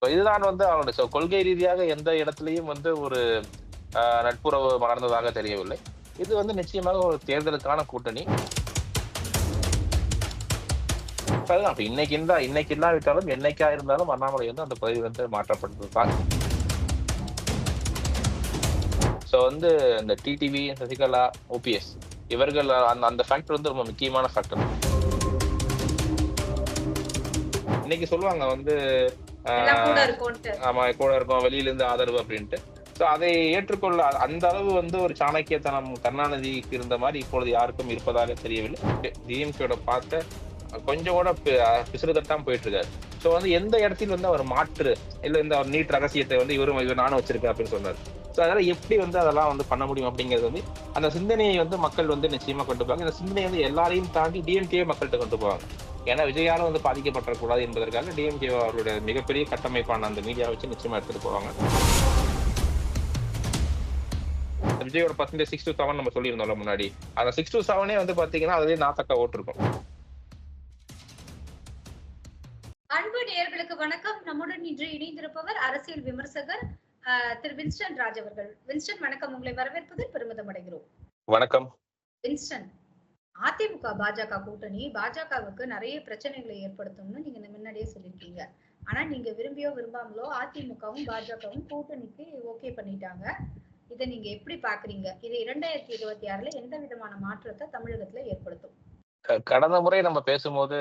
இதுதான் அவருடைய கொள்கை ரீதியாக எந்த இடத்திலையும் ஒரு நட்புறவு மலர்ந்ததாக தெரியவில்லை. இது நிச்சயமாக ஒரு தேர்தலுக்கான கூட்டணி. அதுதான் இன்னைக்கு இல்லாவிட்டாலும் என்னைக்கா இருந்தாலும் அண்ணாமலை அந்த பதவி மாற்றப்பட்டிருப்பார். ஸோ இந்த டிடிவி, சசிகலா, ஓபிஎஸ் இவர்கள் அந்த ஃபேக்டர் ரொம்ப முக்கியமான ஃபேக்டர். இன்னைக்கு சொல்லுவாங்க ஆமா கூட இருக்கும் வெளியில இருந்து ஆதரவு அப்படின்ட்டு. ஸோ அதை ஏற்றுக்கொள்ள அந்த அளவு ஒரு சாணக்கியத்தனம் கருணாநிதிக்கு இருந்த மாதிரி இப்பொழுது யாருக்கும் இருப்பதாக தெரியவில்லை. டிஎம்கேயோட பார்த்த கொஞ்சம் கூட பிசுறு தட்டாம போயிட்டு இருக்காரு. ஸோ எந்த இடத்தில் அவர் மாற்று இல்ல இந்த நீட் ரகசியத்தை இவர் நானும் வச்சிருக்கேன் அப்படின்னு சொன்னார். ஸோ அதனால எப்படி அதெல்லாம் பண்ண முடியும் அப்படிங்கிறது அந்த சிந்தனையை மக்கள் நிச்சயமா கொண்டு போவாங்க. இந்த சிந்தனை எல்லாரையும் தாண்டி டிஎம்கே மக்கள்கிட்ட கொண்டு போவாங்க. ஏன்னா விஜயாலும் பாதிக்கப்படக்கூடாது என்பதற்காக டிஎம்கே அவருடைய மிகப்பெரிய கட்டமைப்பான அந்த மீடியா வச்சு நிச்சயமா எடுத்துட்டு போவாங்க. விஜயோட பர்சன்டேஜ் 6 to 7 நம்ம சொல்லியிருந்தோம்ல முன்னாடி. அந்த 6 to 7 பாத்தீங்கன்னா அதுலயே நாத்தக்கா ஓட்டு இருக்கும். அன்பு நேயர்களுக்கு வணக்கம். நம்முடன் இன்று இணைந்திருப்பவர் அரசியல் விமர்சகர் திரு வின்ஸ்டன் ராஜ் அவர்கள். வின்ஸ்டன் வணக்கம், உங்களை வரவேற்பதில் பெருமிதம் அடைகிறோம். வணக்கம் வின்ஸ்டன். அதிமுக பாஜக கூட்டணி பாஜகவுக்கு நிறைய பிரச்சனைகளை ஏற்படுத்தும்னு நீங்க முன்னாடியே சொல்லிருக்கீங்க. ஆனா நீங்க விரும்பியோ விரும்பாமலோ அதிமுகவும் பாஜகவும் கூட்டணிக்கு ஓகே பண்ணிட்டாங்க. இதை நீங்க எப்படி பாக்குறீங்க? இது 2026ல எந்த விதமான மாற்றத்தை தமிழகத்துல ஏற்படுத்தும்? கடந்த முறை நம்ம பேசும்போது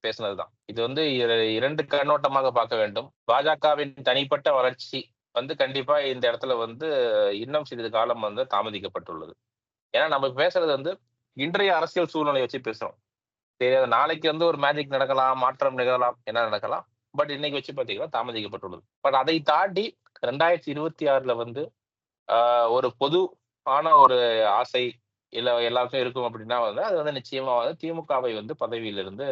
பேசினதுதான். இது இரண்டு கண்ணோட்டமாக பார்க்க வேண்டும். பாஜகவின் தனிப்பட்ட வளர்ச்சி கண்டிப்பா இந்த இடத்துல இன்னும் சிறிது காலம் தாமதிக்கப்பட்டுள்ளது. ஏன்னா நம்ம பேசுறது இன்றைய அரசியல் சூழ்நிலை வச்சு பேசுறோம். தெரியாது நாளைக்கு ஒரு மேஜிக் நடக்கலாம், மாற்றம் நிகழலாம், என்ன நடக்கலாம். பட் இன்னைக்கு வச்சு பாத்தீங்கன்னா தாமதிக்கப்பட்டுள்ளது. பட் அதை தாண்டி 2026ல ஒரு பொதுவான ஒரு ஆசை இல்ல எல்லாருக்கும் இருக்கும் அப்படின்னா அது நிச்சயமா திமுகவை பதவியிலிருந்து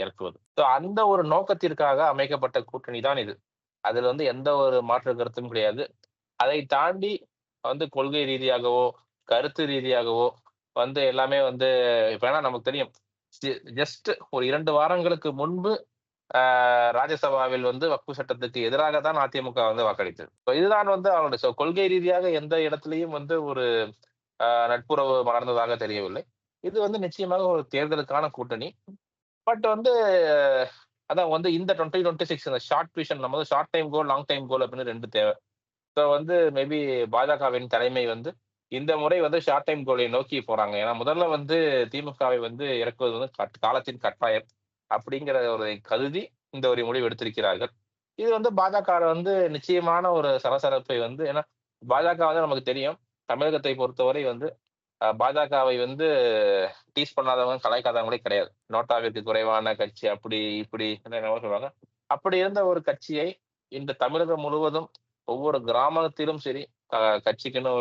இறக்குவது. அந்த ஒரு நோக்கத்திற்காக அமைக்கப்பட்ட கூட்டணி தான் இது. அதுல எந்த ஒரு மாற்று கருத்தும் கிடையாது. அதை தாண்டி கொள்கை ரீதியாகவோ கருத்து ரீதியாகவோ எல்லாமே இப்ப நமக்கு தெரியும். ஜஸ்ட் ஒரு 2 வாரங்களுக்கு முன்பு ராஜ்யசபாவில் வக்ஃபு சட்டத்துக்கு எதிராக தான் அதிமுக வாக்களித்தது. இதுதான் அவருடைய கொள்கை ரீதியாக எந்த இடத்திலையும் ஒரு நட்புறவு மலர்ந்ததாக தெரியவில்லை. இது நிச்சயமாக ஒரு தேர்தலுக்கான கூட்டணி. பட் அதான் இந்த 2026 இந்த ஷார்ட் விஷன், நம்ம ஷார்ட் டைம் கோல், லாங் டைம் கோல் அப்படின்னு 2 தேவை. ஸோ மேபி பாஜகவின் தலைமை இந்த முறை ஷார்ட் டைம் கோலை நோக்கி போறாங்க. ஏன்னா முதல்ல திமுகவை இறக்குவது காலத்தின் கட்டாயம் அப்படிங்கிற ஒரு கருதி இந்த ஒரு முடிவு எடுத்திருக்கிறார்கள். இது பாஜக நிச்சயமான ஒரு சலசலப்பை ஏன்னா பாஜக நமக்கு தெரியும், தமிழகத்தை பொறுத்தவரை பாஜகவை டீஸ் பண்ணாதவங்க கலாய்க்காதவங்களே கிடையாது. நோட்டாவிற்கு குறைவான கட்சி அப்படி இப்படி சொல்லுவாங்க. அப்படி இருந்த ஒரு கட்சியை இந்த தமிழகம் முழுவதும் ஒவ்வொரு கிராமத்திலும் சரி கட்சிக்குன்னு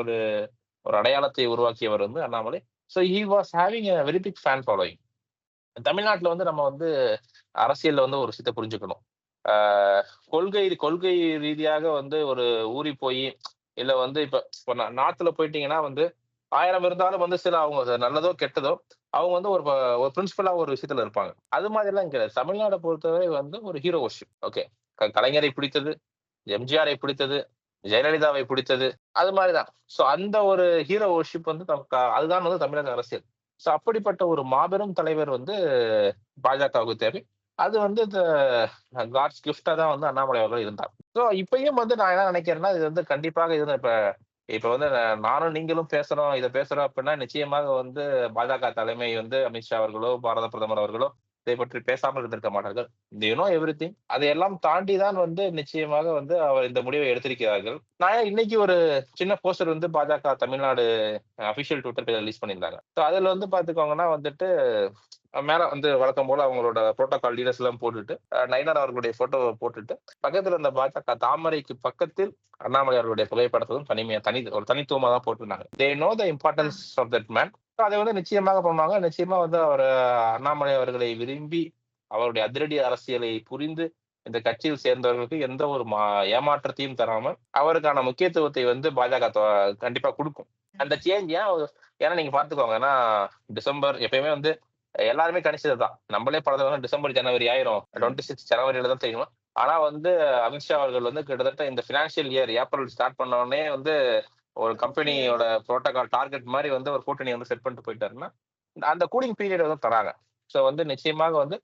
ஒரு அடையாளத்தை உருவாக்கியவர் Annamalai. So he was having a very big fan following. தமிழ்நாட்டுல நம்ம அரசியல்ல ஒரு விஷயத்தை புரிஞ்சுக்கணும். கொள்கை ரீதியாக ஒரு ஊறி போய் இல்ல இப்ப நார்த்ல போயிட்டீங்கன்னா 1000 இருந்தாலும் சில அவங்க நல்லதோ கெட்டதோ அவங்க ஒரு பிரின்சிபலா ஒரு விஷயத்துல இருப்பாங்க. அது மாதிரி எல்லாம் கிடையாது. தமிழ்நாட்டை பொறுத்தவரை ஒரு ஹீரோ வர்ஷிப். ஓகே, கலைஞரை பிடித்தது, எம்ஜிஆரை பிடித்தது, ஜெயலலிதாவை பிடித்தது, அது மாதிரிதான். ஸோ அந்த ஒரு ஹீரோ வர்ஷிப் அதுதான் தமிழக அரசியல். ஸோ அப்படிப்பட்ட ஒரு மாபெரும் தலைவர் பாஜகவுக்கு தேவை. அது இந்த காட்ஸ் கிஃப்டா தான் அண்ணாமலை அவர்கள் இருந்தார். ஸோ இப்பயும் நான் என்ன நினைக்கிறேன்னா இது கண்டிப்பாக இப்ப நானும் நீங்களும் பேசுறோம், இதை பேசுறோம் அப்படின்னா நிச்சயமாக பாஜக தலைமை அமித்ஷா அவர்களோ பாரத பிரதமர் அவர்களோ இதை பற்றி பேசாமல் இருந்திருக்க மாட்டார்கள். எவ்ரிதிங் அதையெல்லாம் தாண்டிதான் நிச்சயமாக அவர் இந்த முடிவை எடுத்திருக்கிறார்கள். நான் இன்னைக்கு ஒரு சின்ன போஸ்டர் பாஜக தமிழ்நாடு அபிஷியல் ட்விட்டர் ரிலீஸ் பண்ணியிருந்தாங்க. ஸோ அதுல பாத்துக்கோங்கன்னா மேல வழக்கம் போல அவங்களோட புரோட்டோகால் லீடர்ஸ் எல்லாம் போட்டுட்டு நயினார் அவர்களுடைய போட்டோவை போட்டுட்டு பக்கத்துல இந்த பாஜக தாமரைக்கு பக்கத்தில் அண்ணாமலை அவர்களுடைய புகைப்படத்தும் ஒரு தனித்துவமா தான் போட்டிருந்தாங்க. They know the importance of that man. அதை நிச்சயமாக பண்ணுவாங்க. நிச்சயமா அவர் அண்ணாமலை அவர்களை விரும்பி அவருடைய அதிரடி அரசியலை புரிந்து இந்த கட்சியில் சேர்ந்தவர்களுக்கு எந்த ஒரு ஏமாற்றத்தையும் தராமல் அவருக்கான முக்கியத்துவத்தை பாஜக கண்டிப்பா கொடுக்கும். அந்த சேஞ்ச் ஏன்னா நீங்க பாத்துக்கோங்க, ஏன்னா டிசம்பர் எப்பயுமே எல்லாருமே கணிச்சதுதான். நம்மளே படத்துல டிசம்பர் ஜனவரி ஆயிரும், 26 ஜனவரியில தான் தெரியுமா ஆனா வந்து அமித்ஷா அவர்கள் வந்து கிட்டத்தட்ட இந்த பினான்சியல் இயர் ஏப்ரல் ஸ்டார்ட் பண்ண உடனே வந்து ஒரு ஓகே. கம்பெனியோட புரோட்டோகால் டார்கெட் மாதிரி வந்து ஒரு கூட்டணி வந்து செட் பண்ணிட்டு போயிட்டாருன்னா அந்த கூலிங் பீரியட் வந்து தராங்க. ஸோ வந்து நிச்சயமாக வந்து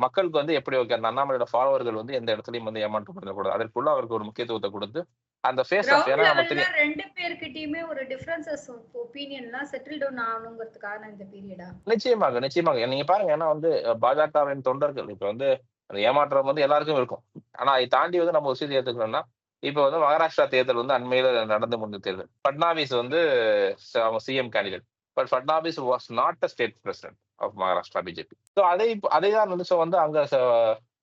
மக்களுக்கு வந்து எப்படி ஓகே அந்த அண்ணாமலையோட ஃபாலோவர்கள் வந்து எந்த இடத்துலையும் வந்து ஏமாற்றப்படக்கூடாது. அதற்குள்ள அவருக்கு ஒரு முக்கியத்துவத்தை கொடுத்து அந்த ஃபேஸ் ஆஃப் கிரவுண்ட் ஏன்னா நமக்கு லெவல்ல தெரியும் 2 பேர்கிட்டயுமே ஒரு டிஃபரன்சஸ் ஆஃப் ஒப்பீனியன்லாம் செட்டில் டவுன் ஆகணுங்கிறதுக்கான இந்த பீரியடா? நிச்சயமாக, நிச்சயமாக. நீங்க பாருங்க ஏன்னா வந்து பாஜகவின் தொண்டர்கள் இப்ப வந்து அந்த ஏமாற்றம் வந்து எல்லாருக்கும் இருக்கும். ஆனா அதை தாண்டி வந்து நம்ம ஒரு விஷயத்தை ஏத்துக்கணும்னா, இப்ப வந்து மகாராஷ்டிரா தேர்தல் வந்து அண்மையில நடந்து முடிந்த தேர்தல். பட்னாவிஸ் வந்து அவங்க CM candidate. But Fadnavis was not a state president of Maharashtra BJP. So அதை தான் வந்து ஸோ வந்து அங்க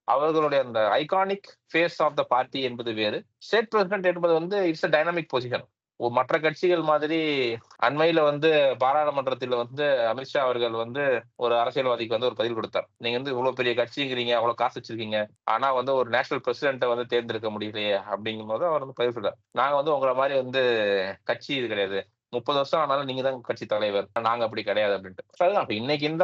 அவர்களுடைய அந்த iconic face of the party என்பது வேறு. ஸ்டேட் பிரசிடென்ட் என்பது வந்து இட்ஸ் அ டைனமிக் பொசிஷன். மற்ற கட்சிகள் மாதிரி அண்மையில வந்து பாராளுமன்றத்தில் வந்து அமித்ஷா அவர்கள் வந்து ஒரு அரசியல்வாதிக்கு வந்து ஒரு பதில் கொடுத்தார். நீங்க வந்து இவ்வளவு பெரிய கட்சிங்கிறீங்க, அவ்வளவு காசு வச்சிருக்கீங்க. ஆனா வந்து ஒரு நேஷனல் பிரசிடென்ட்டை வந்து தேர்ந்தெடுக்க முடியலையே அப்படிங்கும் போது அவர் வந்து பதில் சொல்றார். நாங்க வந்து உங்களை மாதிரி வந்து கட்சி இது கிடையாது. 30 வருஷம் ஆனாலும் நீங்க தான் கட்சி தலைவர். நாங்க அப்படி கிடையாது அப்படின்ட்டு. அதுதான் அப்ப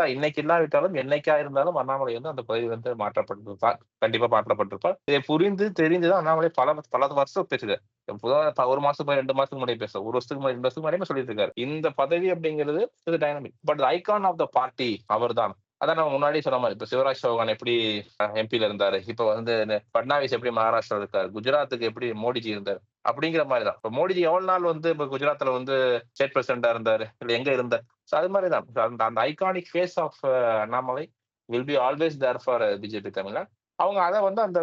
இன்னைக்கு இல்லாவிட்டாலும் என்னைக்கா இருந்தாலும் அண்ணாமலை வந்து அந்த பதவி வந்து மாற்றப்பட்டிருப்பார். கண்டிப்பா மாற்றப்பட்டிருப்பார். இதை புரிந்து தெரிந்துதான் அண்ணாமலை பல பல வருஷம் பேசுகிறார். பொதுவா 1 மாசத்துக்கு முன்னாடி 2 மாசத்துக்கு முன்னாடி பேச 1 வருஷத்துக்கு முன்னாடி 2 வருஷத்துக்கு முன்னாடியே சொல்லிட்டு இருக்காரு. இந்த பதவி அப்படிங்கிறது இது dynamic. But icon of the party அவர்தான். அதான் நம்ம முன்னாடி சொன்ன மாதிரி இப்ப சிவராஜ் சௌகான் எப்படி எம்பில இருந்தாரு. இப்ப வந்து பட்னாவிஸ் எப்படி மகாராஷ்டிரா இருக்காரு. குஜராத்துக்கு எப்படி மோடிஜி இருந்தார். அப்படிங்கிற மாதிரிதான். இப்ப மோடிஜி எவ்வளவு நாள் வந்து இப்ப குஜராத்ல வந்து ஸ்டேட் பிரசிடண்டா இருந்தாரு. இல்ல எங்க இருந்தார். சோ அது மாதிரிதான். அந்த அந்த iconic face of Annamalai will be always there for BJP Tamil Nadu. அவங்க அதை வந்து அந்த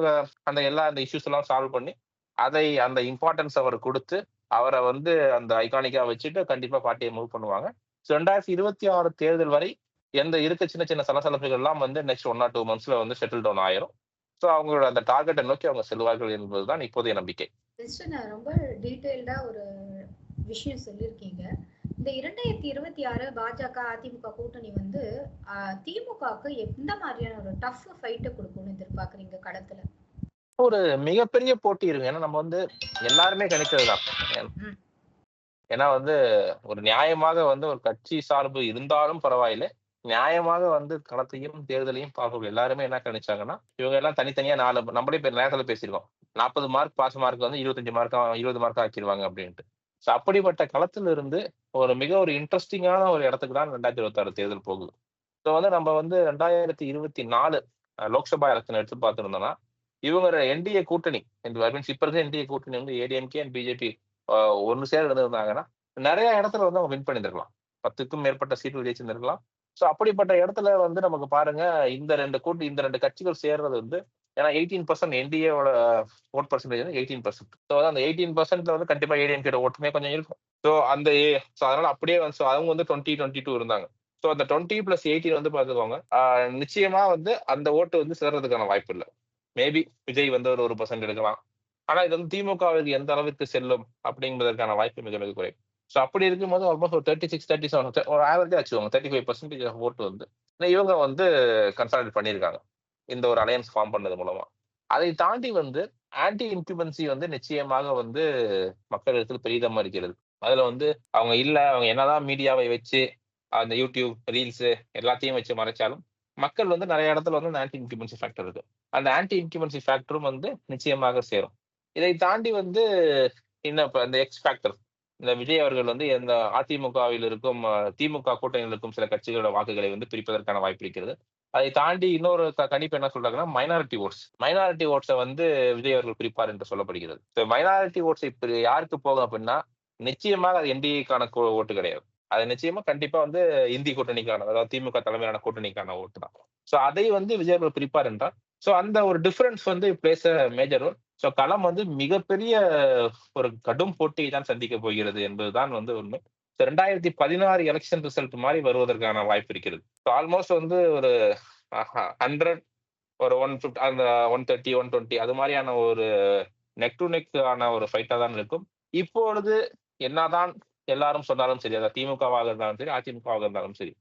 அந்த எல்லா அந்த இஷ்யூஸ் எல்லாம் சால்வ் பண்ணி அதை அந்த இம்பார்ட்டன்ஸ் அவர் கொடுத்து அவரை வந்து அந்த ஐகானிக்கா வச்சுட்டு கண்டிப்பா பார்ட்டியை மூவ் பண்ணுவாங்க. 2026 தேர்தல் வரை எந்த இருக்க சின்ன சின்ன சலசலப்புகள் எல்லாம் வந்து நெக்ஸ்ட் 1 or 2 monthsல வந்து செட்டில் டவுன் ஆயிரும். ஸோ அவங்களோட அந்த டார்கெட்டை நோக்கி அவங்க செல்வார்கள் என்பதுதான் இப்போதைய நம்பிக்கை. ரொம்ப டீடைல்டா ஒரு விஷயம் சொல்லியிருக்கீங்க. இந்த 2026 பாஜக அதிமுக கூட்டணி வந்து திமுகவுக்கு எந்த மாதிரியான ஒரு டஃப் ஃபைட் கொடுக்கும்னு எதிர்பார்க்குறீங்க களத்துல? ஒரு மிகப்பெரிய போட்டி இருக்கு. ஏன்னா நம்ம வந்து எல்லாருமே கணித்ததுதான். ஏன்னா வந்து ஒரு நியாயமாக வந்து ஒரு கட்சி சார்பு இருந்தாலும் பரவாயில்லை. நியாயமாக வந்து களத்தையும் தேர்தலையும் பார்க்க எல்லாருமே என்ன கணிச்சாங்கன்னா, இவங்க எல்லாம் தனித்தனியா 4 நம்மளே நேரத்துல பேசியிருக்கோம். 40 மார்க் பாஸ் மார்க் வந்து 25 மார்க்கா 20 மார்க்கா ஆக்கிருவாங்க அப்படின்ட்டு. சோ அப்படிப்பட்ட களத்துல இருந்து மிக ஒரு இன்ட்ரெஸ்டிங்கான ஒரு இடத்துக்கு தான் 2026 தேர்தல் போகுது. ஸோ வந்து நம்ம வந்து 2024 லோக்சபா எலெக்ஷன் எடுத்து பார்த்திருந்தோம்னா, இவங்க என்டிஏ கூட்டணி இப்ப இருக்க என்டிஏ கூட்டணி வந்து ஏடிஎம்கே அண்ட் பிஜேபி ஒன்னு சேர இருந்திருந்தாங்கன்னா நிறைய இடத்துல வந்து அவங்க வின் பண்ணியிருந்திருக்கலாம். 10க்கும் மேற்பட்ட சீட்டுகள் ஜெயிச்சிருந்திருக்கலாம். ஸோ அப்படிப்பட்ட இடத்துல வந்து நமக்கு பாருங்க இந்த ரெண்டு கட்சிகள் சேர்றது வந்து ஏன்னா 18% என்டிஏவோட ஓட் பர்சன்டேஜ் வந்து 18%. ஸோ அந்த 18% வந்து கண்டிப்பா ஏடிஎம்கே ஓட்டுமே கொஞ்சம் இருக்கும். ஸோ அந்த அதனால அப்படியே வந்து அவங்க வந்து 2022 இருந்தாங்க. ஸோ அந்த 20+18 வந்து பாத்துக்கோங்க. நிச்சயமா வந்து அந்த ஓட்டு வந்து சேர்றதுக்கான வாய்ப்பு இல்லை. மேபி விஜய் வந்து ஒரு 1% எடுக்கலாம். ஆனா இது வந்து திமுகவிற்கு எந்த அளவுக்கு செல்லும் அப்படிங்கிறதுக்கான வாய்ப்பு மிக மிக குறைவு. ஸோ அப்படி இருக்கும்போது ஆல்மோஸ்ட் ஒரு 36, 37 ஒரு ஆவரேஜா வச்சுக்கோங்க. 35% ஓட்டு வந்து இவங்க வந்து கன்சாலிடேட் பண்ணியிருக்காங்க. இந்த ஒரு அலையன்ஸ் ஃபார்ம் பண்ணது மூலமா. அதை தாண்டி வந்து ஆன்டி இன்குபன்சி வந்து நிச்சயமாக வந்து மக்களிடத்தில் பெரிதமா இருக்கிறது. அதுல வந்து அவங்க என்னதான் மீடியாவை வச்சு அந்த யூடியூப் ரீல்ஸ் எல்லாத்தையும் வச்சு மறைச்சாலும் மக்கள் வந்து நிறைய இடத்துல வந்து அந்த ஆன்டி இன்குபன்சி ஃபேக்டர் இருக்கு. அந்த ஆன்டி இன்குபன்சி ஃபேக்டரும் வந்து நிச்சயமாக சேரும். இதை தாண்டி வந்து இன்னும் இப்ப இந்த எக்ஸ் ஃபேக்டர் இந்த விஜய் அவர்கள் வந்து இந்த அதிமுகவில் இருக்கும் திமுக கூட்டணியில் இருக்கும் சில கட்சிகளோட வாக்குகளை வந்து பிரிப்பதற்கான வாய்ப்பு இருக்கிறது. அதை தாண்டி இன்னொரு கணிப்பு என்ன சொல்றாங்கன்னா மைனாரிட்டி ஓட்ஸை வந்து விஜய் அவர்கள் பிரிப்பார் என்று சொல்லப்படுகிறது. மைனாரிட்டி ஓட்ஸ் இப்ப யாருக்கு போகும் அப்படின்னா நிச்சயமாக அது என்டிஏக்கான ஓட்டு கிடையாது. அது நிச்சயமா கண்டிப்பா வந்து இந்தி கூட்டணிக்கான அதாவது திமுக தலைமையிலான கூட்டணிக்கான ஓட்டு தான். சோ அதை வந்து விஜய் அவர்கள் பிரிப்பார் என்றால் சோ அந்த ஒரு டிஃபரன்ஸ் வந்து plays a major role. So களம் வந்து மிகப்பெரிய ஒரு கடும் போட்டியை தான் சந்திக்க போகிறது என்பதுதான் வந்து உண்மை. 2016 எலெக்ஷன் ரிசல்ட் மாதிரி வருவதற்கான வாய்ப்பு இருக்கிறது. ஆல்மோஸ்ட் வந்து ஒரு 100 ஒரு 150 அந்த 130 120 அது மாதிரியான ஒரு நெக் டு நெக் ஆன ஒரு ஃபைட்டா தான் இருக்கும். இப்பொழுது என்னதான் எல்லாரும் சொன்னாலும் சரி, அதாவது திமுகவாக இருந்தாலும் சரி, அதிமுகவாக இருந்தாலும் சரி,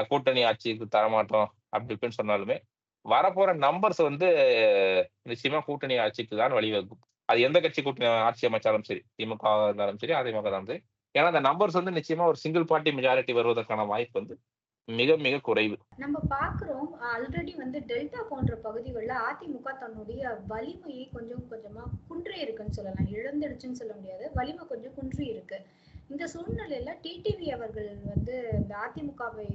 கூட்டணி ஆட்சிக்கு தரமாட்டோம் அப்படி இப்படின்னு சொன்னாலுமே வரப்போற நம்பர்ஸ் வந்து நிச்சயமா கூட்டணி ஆட்சிக்கு தான் வழிவகுக்கும். அது எந்த கட்சி கூட்டணி ஆட்சி அமைச்சாலும் சரி, திமுக இருந்தாலும் சரி, அதிமுக இருந்தாலும் சரி. ஏன்னா அந்த நம்பர்ஸ் வந்து நிச்சயமா ஒரு சிங்கிள் பார்ட்டி மெஜாரிட்டி வருவதற்கான வாய்ப்பு வந்து மிக மிக குறைவு. நம்ம பாக்குறோம் ஆல்ரெடி வந்து டெல்டா போன்ற பகுதிகளில் அதிமுக தன்னுடைய வலிமையை கொஞ்சம் கொஞ்சமா குன்றி இருக்குன்னு சொல்லலாம். இழந்துடுச்சுன்னு சொல்ல முடியாது, வலிமை கொஞ்சம் குன்றி இருக்கு. இந்த சூழ்நிலையில டிடிவி அவர்கள் வந்து இந்த அதிமுகவை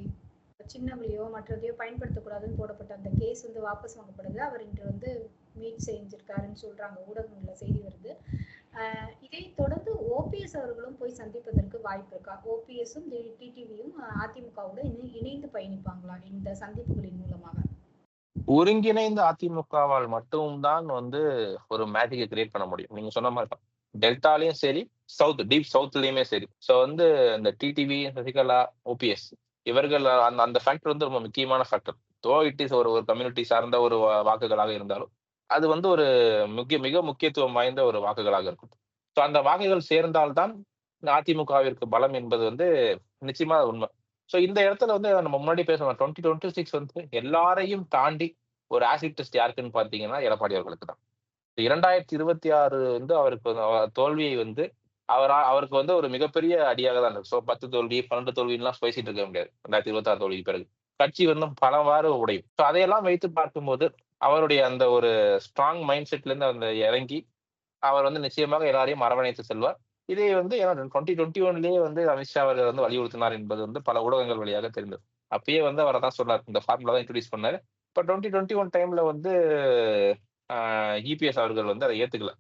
சின்னங்களையோ மற்றதையோ பயன்படுத்தக்கூடாதுன்னு போடப்பட்ட அந்த கேஸ் வந்து வாபஸ் வாங்கப்படுது. அவர் இன்று வந்து மீட் செஞ்சிருக்காருன்னு சொல்றாங்க, ஊடகங்கள்ல செய்தி வருது. இதை தொடர்ந்து ஓபிஎஸ் அவர்களும் போய் சந்திப்பதற்கு வாய்ப்பு இருக்கா? ஓபிஎஸும் டிடிவியும் அதிமுகவோட இணைந்து பயணிப்பாங்களா இந்த சந்திப்புகளின் மூலமாக? ஒருங்கிணைந்த அதிமுகவால் மட்டும்தான் வந்து ஒரு மேஜிக்கை கிரியேட் பண்ண முடியும். நீங்க சொன்ன மாதிரி தான், டெல்டாலையும் சரி, சவுத் டீப் சவுத்லயுமே சரி. ஸோ வந்து இந்த டிடிவி, சசிகலா, ஓபிஎஸ் இவர்கள் அந்த அந்த ஃபேக்டர் வந்து ரொம்ப முக்கியமான ஃபேக்டர். தோ இட் இஸ் ஒரு கம்யூனிட்டி சார்ந்த ஒரு வாக்குகளாக இருந்தாலும் அது வந்து ஒரு மிக முக்கியத்துவம் வாய்ந்த ஒரு வாக்குகளாக இருக்கும். ஸோ அந்த வாக்குகள் சேர்ந்தால்தான் அதிமுகவிற்கு பலம் என்பது வந்து நிச்சயமா உண்மை. ஸோ இந்த இடத்துல வந்து நம்ம முன்னாடி பேசணும், 2026 வந்து எல்லாரையும் தாண்டி ஒரு ஆசிட் டெஸ்ட் யாருக்குன்னு பாத்தீங்கன்னா எடப்பாடி அவர்களுக்கு தான். 2026 வந்து அவருக்கு தோல்வியை வந்து அவருக்கு வந்து ஒரு மிகப்பெரிய அடியாக தான் இருக்கு. ஸோ 10 தோல்வி 12 தோல்விலாம் பேசிட்டு இருக்க முடியாது 2026 தோல்விக்கு பிறகு. கட்சி வந்து பலவாறு உடையும். ஸோ அதையெல்லாம் வைத்து பார்க்கும்போது அவருடைய அந்த ஒரு ஸ்ட்ராங் மைண்ட் செட்ல இருந்து அந்த இறங்கி அவர் வந்து நிச்சயமாக எல்லாரையும் அரவணைத்து செல்வார். இதை வந்து 2021லயே வந்து அமித்ஷா அவர்கள் வந்து வலியுறுத்தினார் என்பது வந்து பல ஊடகங்கள் வழியாக தெரிந்தது. அப்பயே வந்து அவரை தான் சொன்னார், இந்த ஃபார்முலா தான் இன்ட்ரோடியூஸ் பண்ணாரு. இப்ப 2021 டைம்ல வந்து இபிஎஸ் அவர்கள் வந்து அதை ஏத்துக்கல.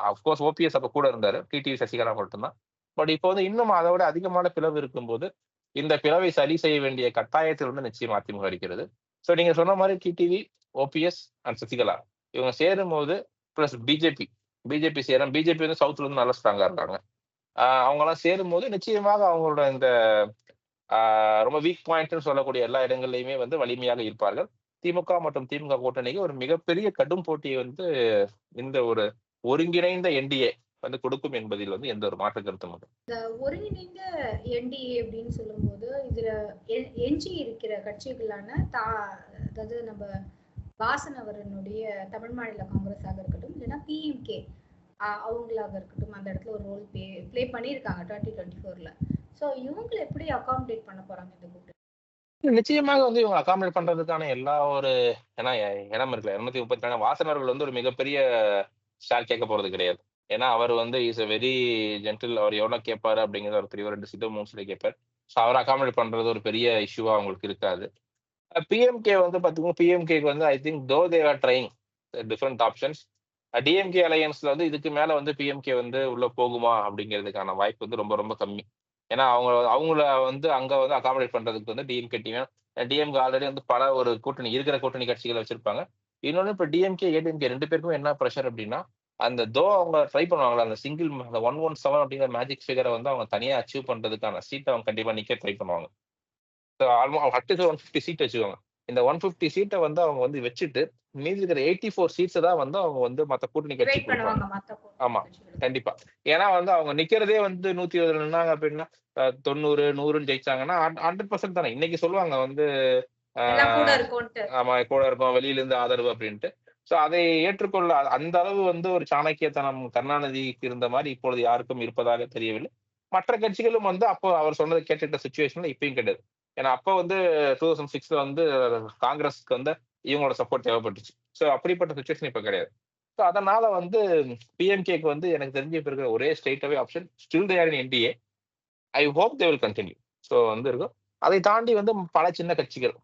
அப்கோர்ஸ் ஓபிஎஸ் அப்ப கூட இருந்தாரு, டிடிவி சசிகலா மட்டும்தான். பட் இப்போ வந்து இன்னும் அதை விட அதிகமான பிளவு இருக்கும்போது இந்த பிளவை சரி செய்ய வேண்டிய கட்டாயத்தில் வந்து நிச்சயம் அதிமுக இருக்கிறது. ஸோ நீங்க சொன்ன மாதிரி டிடிவி, ஓபிஎஸ் அண்ட் சசிகலா இவங்க சேரும் போது பிளஸ் பிஜேபி சேரும். பிஜேபி வந்து சவுத்ல இருந்து நல்ல ஸ்ட்ராங்கா இருக்காங்க. அவங்க எல்லாம் சேரும் போது நிச்சயமாக அவங்களோட இந்த ரொம்ப வீக் பாயிண்ட்னு சொல்லக்கூடிய எல்லா இடங்கள்லயுமே வந்து வலிமையாக இருப்பார்கள். திமுக மற்றும் திமுக கூட்டணிக்கு ஒரு மிகப்பெரிய கடும் போட்டியை வந்து இந்த ஒரு ஒருங்கிணைந்த என்டிஏ வந்து கொடுக்கும் என்பதில் வந்து எந்த ஒரு மாற்று கருத்தும் இல்லை. இந்த ஒருங்கிணைந்த என்டிஏ அப்படின்னு சொல்லும்போது இதுல எஞ்சி இருக்கிற கட்சிகளான அதாவது நம்ம வாசன் அவர்களுடைய தமிழ் மாநில காங்கிரஸாக இருக்கட்டும், இல்லைன்னா பிஎம்கே அவங்களாக இருக்கட்டும், அந்த இடத்துல ஒரு ரோல் பிளே பண்ணியிருக்காங்க 2024ல. ஸோ இவங்களை எப்படி அகாமடேட் பண்ண போறாங்க இந்த கூட்டணி? நிச்சயமாக வந்து இவங்க அகாமடேட் பண்றதுக்கான எல்லா ஒரு இடம் இருக்குல்ல. 237 வாசன் அவர்கள் வந்து ஒரு மிகப்பெரிய ஷேர் கேட்க போறது கிடையாது. ஏன்னா அவர் வந்து இஸ் a வெரி ஜென்டில். அவர் எவ்வளவு கேட்பாரு அப்படிங்கிறது ஒரு 2 சீட்டோ 3 சீட்டோ கேட்பார். ஸோ அவர் அகாமடேட் பண்றது ஒரு பெரிய இஷ்யூவா அவங்களுக்கு இருக்காது. பிஎம்கே வந்து பாத்தீங்கன்னா பிஎம்கேக்கு வந்து I think though they are trying different options. DMK அலையன்ஸ்ல வந்து இதுக்கு மேல வந்து பிஎம்கே வந்து உள்ள போகுமா அப்படிங்கிறதுக்கான வாய்ப்பு வந்து ரொம்ப ரொம்ப கம்மி. ஏன்னா அவங்கள வந்து அங்க வந்து அகாமடேட் பண்றதுக்கு வந்து டிஎம்கே டீம், டிஎம்கே ஆல்ரெடி வந்து பல ஒரு கூட்டணி இருக்கிற கூட்டணி கட்சிகளை வச்சிருப்பாங்க. இன்னொன்னு இப்ப டிஎம்கே ஏடிஎம்கே 2 பேருக்கும் என்ன ப்ரெஷர் அப்படின்னா, அந்த அவங்க ட்ரை பண்ணுவாங்களா அந்த சிங்கிள் 117 அப்படிங்கிற மேஜிக் ஃபிகரை வந்து அவங்க தனியா அச்சீவ் பண்றதுக்கான சீட்டை அவங்க கண்டிப்பா நிக்க ட்ரை பண்ணுவாங்க. அட்லீஸ்ட் 150 சீட் வச்சுக்கோங்க. இந்த 150 சீட்டை வந்து அவங்க வந்து வச்சுட்டு மீதி இருக்கிற 84 சீட்ஸ் தான் வந்து அவங்க வந்து மத்த கூட்டணி கட்சி கொடுப்பாங்க. ஆமா, கண்டிப்பா. ஏன்னா வந்து அவங்க நிக்கிறதே வந்து 120 நின்னாங்க அப்படின்னா 90 100ன்னு ஜெயிச்சாங்கன்னா 100% தானே. இன்னைக்கு சொல்லுவாங்க வந்து ஆமா கூட இருக்கும் வெளியில இருந்து ஆதரவு அப்படின்ட்டு. சோ அதை ஏற்றுக்கொள்ள அந்த அளவு வந்து ஒரு சாணக்கியத்தனம் கருணாநிதிக்கு இருந்த மாதிரி இப்பொழுது யாருக்கும் இருப்பதாக தெரியவில்லை. மற்ற கட்சிகளும் வந்து அப்போ அவர் சொன்னதை கேட்டுட்ட சுச்சுவேஷன்ல இப்பயும் கிடையாது. ஏன்னா அப்ப வந்து 2006ல வந்து காங்கிரஸ்க்கு வந்து இவங்களோட சப்போர்ட் தேவைப்பட்டுச்சு. ஸோ அப்படிப்பட்ட சுச்சுவேஷன் இப்ப கிடையாது. ஸோ அதனால வந்து பிஎம்கேக்கு வந்து எனக்கு தெரிஞ்ச இப்ப இருக்கிற ஒரே straight option still they are in NDA. I hope they will continue. So வந்து இருக்கும். அதை தாண்டி வந்து பல சின்ன கட்சிகள்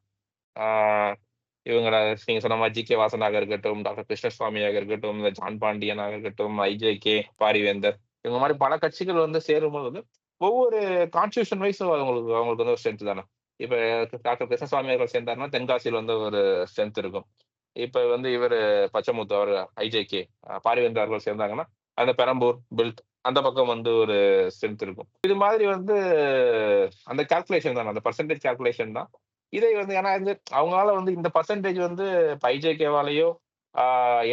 இவங்கள நீங்க சொன்ன மாதிரி ஜி கே வாசனாக இருக்கட்டும், டாக்டர் கிருஷ்ணசுவாமியாக இருக்கட்டும், இந்த ஜான் பாண்டியனாக இருக்கட்டும், ஐஜேகே, பாரிவேந்தர், இவங்க மாதிரி பல கட்சிகள் வந்து சேரும்போது ஒவ்வொரு கான்ஸ்டியூஷன் வைஸ் அவங்களுக்கு வந்து ஒரு ஸ்ட்ரென்த் தானே. இப்ப டாக்டர் கிருஷ்ணசுவாமி அவர்கள் சேர்ந்தாருன்னா தென்காசியில் வந்து ஒரு ஸ்ட்ரென்த் இருக்கும். இப்ப வந்து இவர் பச்சமுத்து அவர் ஐஜேகே, பாரிவேந்தர் அவர்கள் சேர்ந்தாங்கன்னா அந்த பெரம்பூர் பில்ட் அந்த பக்கம் வந்து ஒரு ஸ்ட்ரென்த் இருக்கும். இது மாதிரி வந்து அந்த கால்குலேஷன் தான், அந்த பர்சன்டேஜ் கால்குலேஷன் தான். இதை வந்து ஏன்னா அவங்களால வந்து இந்த பர்சன்டேஜ் வந்து ஐஜேகேவாலேயோ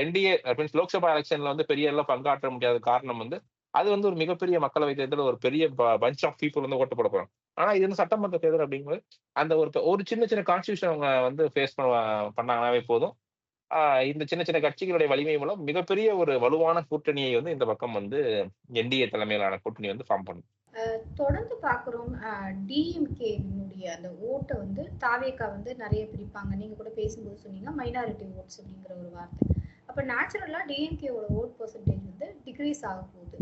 என்டிஏ மீன்ஸ் லோக்சபா எலெக்ஷன்ல வந்து பெரிய எல்லாம் பங்காற்ற முடியாத காரணம் வந்து அது வந்து ஒரு மிகப்பெரிய மக்களவை தேர்தல், ஒரு பெரிய பஞ்ச் ஆஃப் பீப்புள் வந்து ஓட்டு போட போறாங்க. ஆனா இது வந்து சட்டமன்ற தேர்தல் அப்படிங்கும்போது அந்த ஒரு சின்ன சின்ன கான்ஸ்டியூஷன் அவங்க வந்து ஃபேஸ் பண்ணாங்கன்னாவே போதும். இந்த சின்ன சின்ன கட்சிகளுடைய வலிமை மூலம் மிகப்பெரிய ஒரு வலுவான கூட்டணியை வந்து இந்த பக்கம் வந்து என்டிஏ தலைமையிலான கூட்டணி வந்து ஃபார்ம் பண்ணும். தொடர்ந்து பார்க்குறோம் டிஎம்கேவினுடைய அந்த ஓட்டை வந்து தாவேக்கா வந்து நிறைய பிரிப்பாங்க. நீங்க கூட பேசும்போது சொன்னீங்க மைனாரிட்டி ஓட்ஸ் அப்படிங்கிற ஒரு வார்த்தை. அப்ப நேச்சுரலா டிஎம்கேவோட ஓட் பெர்சன்டேஜ் வந்து டிக்ரீஸ் ஆக போகுது.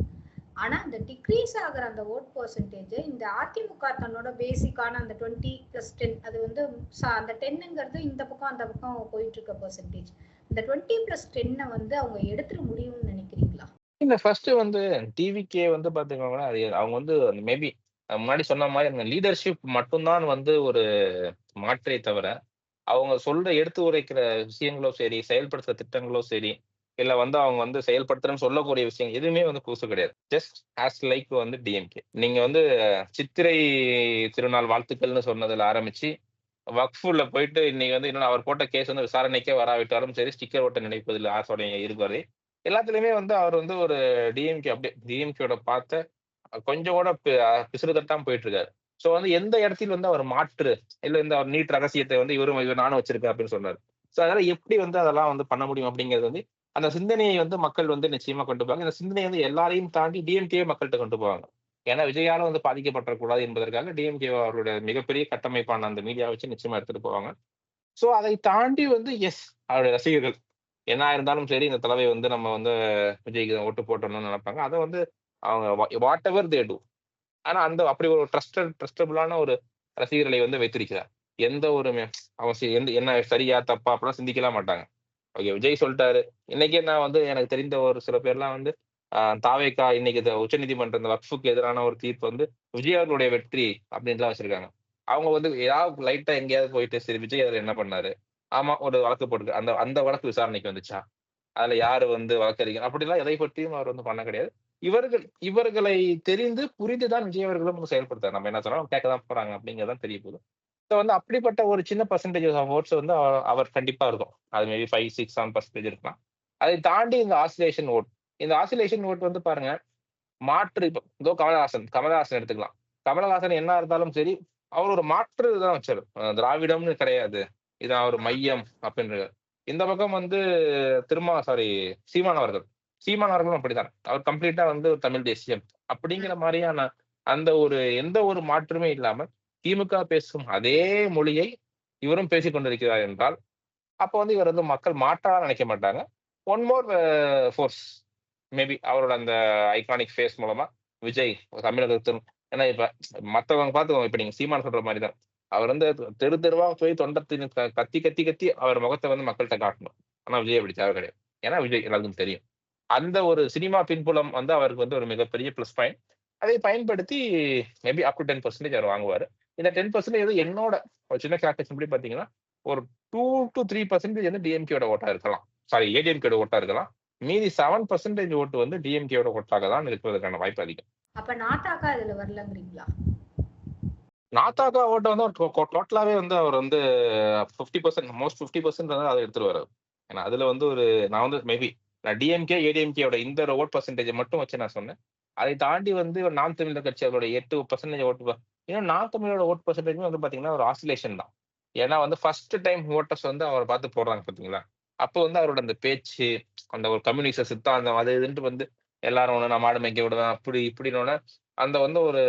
ஆனா அந்த டிக்ரீஸ் ஆகிற அந்த ஓட் பெர்சன்டேஜ் இந்த அதிமுக தன்னோட பேசிக்கான அந்த 20+10 அது வந்து அந்த 10ங்கிறது இந்த பக்கம் அந்த பக்கம் போயிட்டு இருக்க பெர்சன்டேஜ். இந்த 20+10 வந்து அவங்க எடுத்துட முடியும்னு நினைக்கிறீங்களா? இல்ல ஃபர்ஸ்ட் வந்து டிவிகே வந்து பாத்தீங்கன்னா அது அவங்க வந்து மேபி முன்னாடி சொன்ன மாதிரி அந்த லீடர்ஷிப் மட்டும்தான் வந்து ஒரு மாற்றே தவிர அவங்க சொல்ற எடுத்து உரைக்கிற விஷயங்களோ சரி, செயல்படுத்துற திட்டங்களோ சரி, இல்ல வந்து அவங்க வந்து செயல்படுத்துறேன்னு சொல்லக்கூடிய விஷயம் எதுவுமே வந்து புதுசு கிடையாது. ஜஸ்ட் ஆஸ் லைக் வந்து டிஎம்கே. நீங்க வந்து சித்திரை திருநாள் வாழ்த்துக்கள்னு சொன்னதுல ஆரம்பிச்சு, வக்ஃபுல போயிட்டு இன்னைக்கு வந்து இன்னும் அவர் போட்ட கேஸ் வந்து விசாரணைக்கே வராவிட்டாலும் சரி, ஸ்டிக்கர் ஒட்ட நினைப்பதில் ஆசையுடைய இருவரை எல்லாத்துலயுமே வந்து அவர் வந்து ஒரு டிஎம்கே அப்படியே டிஎம்கேயோட பார்த்த கொஞ்சம் கூட பிசுறு தட்டாம போயிட்டு இருக்காரு. சோ வந்து எந்த இடத்தில் வந்து அவர் மாற்று இல்ல இந்த நீட் ரகசியத்தை வந்து இவர் நானும் வச்சிருக்கேன் அப்படின்னு சொன்னாரு. சோ அதனால எப்படி வந்து அதெல்லாம் வந்து பண்ண முடியும் அப்படிங்கிறது வந்து அந்த சிந்தனையை வந்து மக்கள் வந்து நிச்சயமா கொண்டு போவாங்க. இந்த சிந்தனையை வந்து எல்லாரையும் தாண்டி டிஎம்கே மக்கள்கிட்ட கொண்டு போவாங்க. ஏன்னா விஜயால வந்து பாதிக்கப்படக்கூடாது என்பதற்காக டிஎம்கே அவர்களுடைய மிகப்பெரிய கட்டமைப்பான அந்த மீடியா வச்சு நிச்சயமா எடுத்துட்டு போவாங்க. சோ அதை தாண்டி வந்து எஸ் அவருடைய ரசிகர்கள் என்ன இருந்தாலும் சரி இந்த தலைவை வந்து நம்ம வந்து விஜய்க்கு தான் ஓட்டு போட்டணும்னு நினைப்பாங்க. அதை வந்து அவங்க வாட் எவர் தே டூ. ஆனா அந்த அப்படி ஒரு ட்ரஸ்டபுளான ஒரு ரசிகர்களை வந்து வைத்திருக்கிறார். எந்த ஒரு அவன் என்ன சரியா தப்பா அப்படிலாம் சிந்திக்கலாம் மாட்டாங்க. ஓகே விஜய் சொல்லிட்டாரு. இன்னைக்கே நான் வந்து எனக்கு தெரிந்த ஒரு சில பேர்லாம் வந்து தாவேக்கா இன்னைக்கு உச்சநீதிமன்ற இந்த வக்ஃபுக்கு எதிரான ஒரு தீர்ப்பு வந்து விஜய் அவர்களுடைய வெற்றி அப்படின்லாம் வச்சிருக்காங்க. அவங்க வந்து ஏதாவது லைட்டா எங்கேயாவது போயிட்டு சரி விஜய் அதுல என்ன பண்ணாரு? ஆமா ஒரு வழக்கு போட்டு அந்த அந்த வழக்கு விசாரணைக்கு வந்துச்சா? அதுல யாரு வந்து வழக்கறிஞர் அப்படிலாம் எதை பற்றியும் அவர் வந்து பண்ண கிடையாது. இவர்களை தெரிந்து புரிந்துதான் விஜய் அவர்களும் வந்து செயல்படுத்தாரு. நம்ம என்ன சொன்னாலும் கேட்க தான் போறாங்க அப்படிங்கிறது தெரிய போகுது. சோ வந்து அப்படிப்பட்ட ஒரு சின்ன பெர்சன்டேஜ் ஆஃப் ஓட்ஸ் வந்து அவர் கண்டிப்பா இருக்கும். அது மேபி 5, 6, 7% இருக்கலாம். அதை தாண்டி இந்த ஆசிலேஷன் ஓட். இந்த ஆசிலேஷன் ஓட் வந்து பாருங்க, மாற்று இப்ப இதோ கமலஹாசன் எடுத்துக்கலாம். கமலஹாசன் என்ன இருந்தாலும் சரி, அவர் ஒரு மாற்று தான் வச்சாரு. திராவிடம்னு கிடையாது. இதான் ஒரு மையம் அப்படின்றது. இந்த பக்கம் வந்து சீமான் அவர்கள். சீமான் அவர்களும் அப்படித்தான். அவர் கம்ப்ளீட்டா வந்து ஒரு தமிழ் தேசியம். அப்படிங்கிற மாரியான அந்த ஒரு எந்த ஒரு மாற்றுமே இல்லாம திமுக பேசும் அதே மொழியை இவரும் பேசிக் கொண்டிருக்கிறார் என்றால், அப்ப வந்து இவர் வந்து மக்கள் மாற்றாக நினைக்க மாட்டாங்க. ஒன் மோர் ஃபோர்ஸ் மேபி அவரோட அந்த ஐகானிக் ஃபேஸ் மூலமா விஜய் தமிழகத்தின் ஏன்னா இப்ப மத்தவங்க பார்த்துக்கோங்க. இப்ப நீங்க சீமான் சொல்ற மாரி தான். அவர் வந்து தெரு தெருவா போய் தொண்டத்தின் கத்தி கத்தி கத்தி அவர் முகத்த வந்து மக்கள்ட்ட காட்டணும். ஆனா விஜய் அப்படி தேவை கிடையாது. ஏன்னா விஜய் எல்லாருக்கும் தெரியும். அந்த ஒரு சினிமா பின்புலம் வந்து அவருக்கு வந்து ஒரு மிகப்பெரிய பிளஸ் பாயிண்ட். அதை பயன்படுத்தி மேபி அப் டு 10% அவர் வாங்குவாரு. இந்த 10% என்னோட ஒரு சின்ன கால்குலேஷன் படி பார்த்தீங்கன்னா, ஒரு 2 to 3% வந்து டிஎம்கேயோட ஓட்டா இருக்கலாம். சாரி ஏடிஎம்கேயோட ஓட்டா இருக்கலாம். மீதி 7% ஓட்டு வந்து டிஎம்கேயோட ஓட்டாக தான் இருப்பதற்கான வாய்ப்பு அதிகம். அப்ப நாத்தாக்கா இதுல வரலங்கிறீங்களா? நாத்தாக்கா ஓட்ட வந்து டோட்டலாவே வந்து அவர் வந்து 50% மோஸ்ட் 50% வந்து அதை எடுத்துருவாரு. ஏன்னா அதுல வந்து நான் வந்து மேபி நான் டிஎம்கே, ஏடிஎம்கேயோட இந்த ஓட் பெர்சன்டேஜ் மட்டும் வச்சு நான் சொன்னேன். அதை தாண்டி வந்து ஒரு நாம் தமிழர் கட்சி அவரோட 8% ஓட்டு இன்னும் நாம் தமிழரோட ஓட் பெர்சன்டேஜ் வந்து பாத்தீங்கன்னா ஒரு ஆசிலேஷன் தான். ஏன்னா வந்து ஃபர்ஸ்ட் டைம் ஓட்டர்ஸ் வந்து அவரை பார்த்து போடுறாங்க பாத்தீங்களா? அப்போ வந்து அவரோட அந்த பேச்சு, அந்த ஒரு கம்யூனிச சித்தாந்தம் அது இதுன்ட்டு வந்து எல்லாரும் ஒண்ணு நான் மாடு மேய்க்க விடுவேன் அப்படி இப்படின்னு அந்த வந்து ஒரு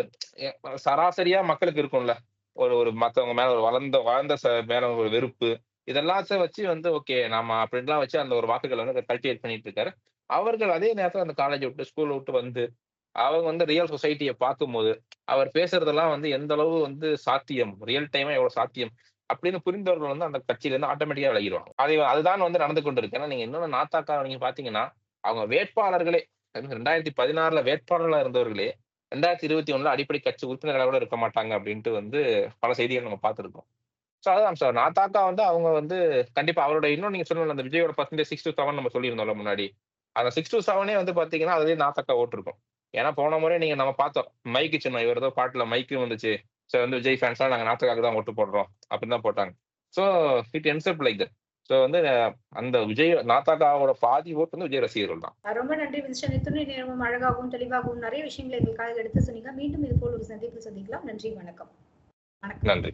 சராசரியா மக்களுக்கு இருக்கும்ல. ஒரு ஒரு மத்தவங்க மேல ஒரு வாழ்ந்த மேல ஒரு வெறுப்பு. இதெல்லாத்தையும் வச்சு வந்து ஓகே நாம அப்படின்லாம் வச்சு அந்த ஒரு வாக்குகள வந்து கல்டிவேட் பண்ணிட்டு இருக்காரு. அவர்கள் அதே நேரத்துல அந்த காலேஜ் விட்டு, ஸ்கூல் விட்டு வந்து, அவங்க வந்து ரியல் சொசைட்டிய பார்க்கும்போது, அவர் பேசுறதெல்லாம் வந்து எந்த அளவு வந்து சாத்தியம், ரியல் டைமா எவ்வளவு சாத்தியம் அப்படின்னு புரிந்தவர்கள் வந்து அந்த கட்சியில இருந்து ஆட்டோமேட்டிக்கா விலகிருவாங்க. அதுதான் வந்து நடந்து கொண்டிருக்கு. ஏன்னா நீங்க இன்னொன்னு நாத்தாக்கா நீங்க பார்த்தீங்கன்னா, அவங்க வேட்பாளர்களே 2016ல வேட்பாளர்களா இருந்தவர்களே 2021ல அடிப்படை கட்சி உறுப்பினர்களா கூட இருக்க மாட்டாங்க அப்படின்ட்டு வந்து பல செய்திகள் நம்ம பார்த்திருக்கோம். சோ அதுதான் சார். நாத்தாக்கா வந்து அவங்க வந்து கண்டிப்பா அவரோட இன்னும் நீங்க சொன்னல அந்த விஜயோட பெர்சன்டேஜ் 6 to 7 நம்ம சொல்லியிருந்தோம்ல முன்னாடி. அந்த 6 to 7 வந்து பார்த்தீங்கன்னா, அதிலேயே நாத்தாக்கா ஓட்டு இருக்கும். ஏன்னா போன முறை நம்ம பார்த்தோம். மைக்கு சின்னம் இவர் ஏதோ பாட்டுல மைக்கு வந்துச்சு. சோ வந்து விஜய் ஃபேன்ஸ்லாம் நாங்க நாத்தாக்காக்கு தான் ஓட்டு போடுறோம். அப்படின்னு தான் போட்டாங்க. So it ends up like that. So வந்து அந்த விஜய் நாத்தாக்காவோட பாதி ஓட்டு வந்து விஜய் ரசிகர்கள் தான். ரொம்ப நன்றி மிஸ்டர். இத்துணை நேரமும் அழகாகவும் தெளிவாகவும் நிறைய விஷயங்களை எங்களுக்காக எடுத்து சொன்னீங்க. மீண்டும் இது போல் ஒரு சந்திப்பில் சந்திக்கலாம். நன்றி, வணக்கம். நன்றி.